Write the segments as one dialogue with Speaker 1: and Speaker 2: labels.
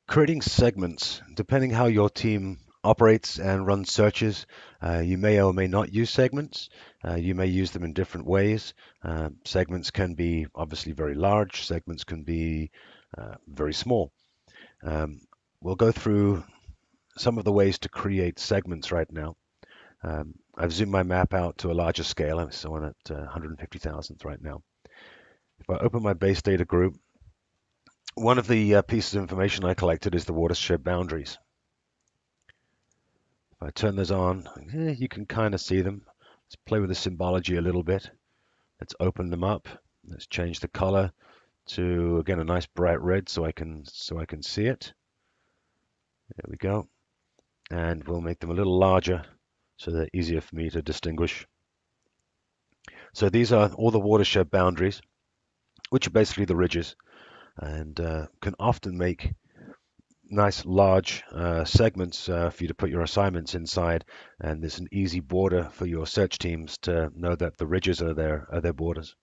Speaker 1: Creating segments, depending how your team operates and runs searches, you may or may not use segments. You may use them in different ways. Segments can be obviously very large. Segments can be very small. Um, we'll go through some of the ways to create segments right now. I've zoomed my map out to a larger scale. I'm so on at 150,000th right now. If I open my base data group, one of the pieces of information I collected is the watershed boundaries. If I turn those on, you can kind of see them. Let's play with the symbology a little bit. Let's open them up. Let's change the color to, again, a nice bright red so I can see it. There we go. And we'll make them a little larger so they're easier for me to distinguish. So these are all the watershed boundaries, which are basically the ridges, and can often make nice large segments for you to put your assignments inside, and there's an easy border for your search teams to know that the ridges are their borders.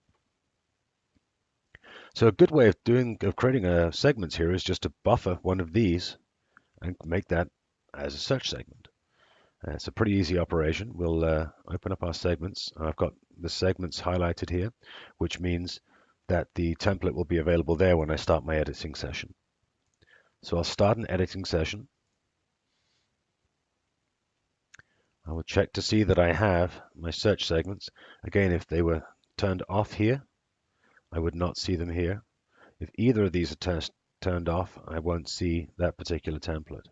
Speaker 1: So a good way of creating segments here is just to buffer one of these and make that as a search segment. It's a pretty easy operation. We'll open up our segments. I've got the segments highlighted here, which means that the template will be available there when I start my editing session. So I'll start an editing session. I will check to see that I have my search segments. Again, if they were turned off here, I would not see them here. If either of these are turned off, I won't see that particular template.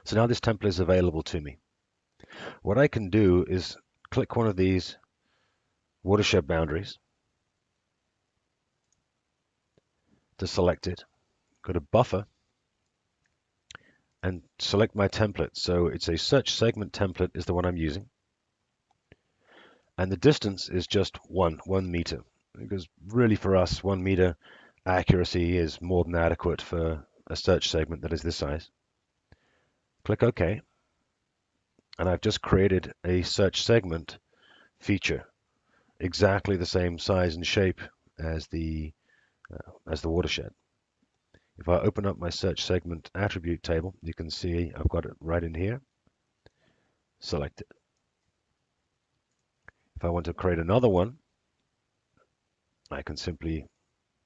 Speaker 1: So now this template is available to me. What I can do is click one of these watershed boundaries to select it, go to buffer, and select my template. So it's a search segment template is the one I'm using. And the distance is just 1 meter, because really for us, 1 meter accuracy is more than adequate for a search segment that is this size. Click OK. And I've just created a search segment feature, exactly the same size and shape as the watershed. If I open up my search segment attribute table, you can see I've got it right in here. Select it. If I want to create another one, I can simply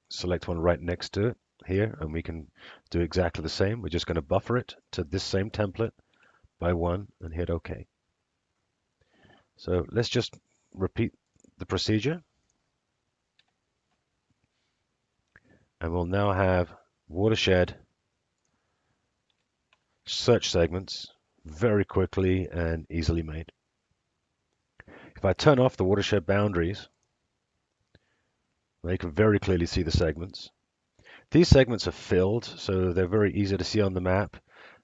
Speaker 1: select one right next to it here, and we can do exactly the same. We're just going to buffer it to this same template by 1 and hit OK. So let's just repeat the procedure. And we'll now have watershed search segments very quickly and easily made. If I turn off the watershed boundaries, you can very clearly see the segments. These segments are filled, so they're very easy to see on the map.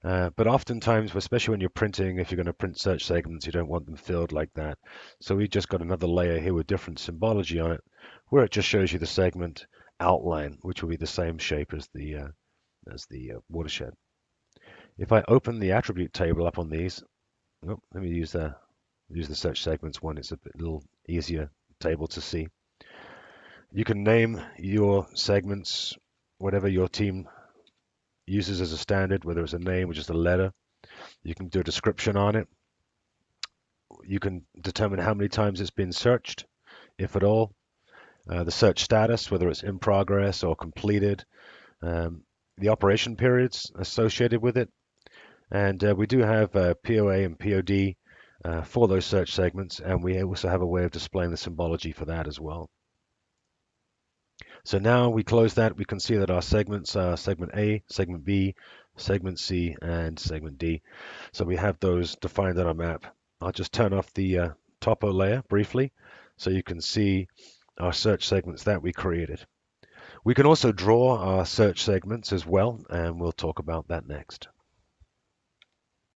Speaker 1: But oftentimes, especially when you're printing, if you're going to print search segments, you don't want them filled like that. So we just got another layer here with different symbology on it, where it just shows you the segment outline, which will be the same shape as the watershed. If I open the attribute table up on these, let me use the search segments one. It's a little easier table to see. You can name your segments whatever your team uses as a standard, whether it's a name or just a letter. You can do a description on it. You can determine how many times it's been searched, if at all. The search status, whether it's in progress or completed. The operation periods associated with it. And we do have POA and POD for those search segments, and we also have a way of displaying the symbology for that as well. So now we close that, we can see that our segments are segment A, segment B, segment C, and segment D. So we have those defined on our map. I'll just turn off the topo layer briefly so you can see our search segments that we created. We can also draw our search segments as well, and we'll talk about that next.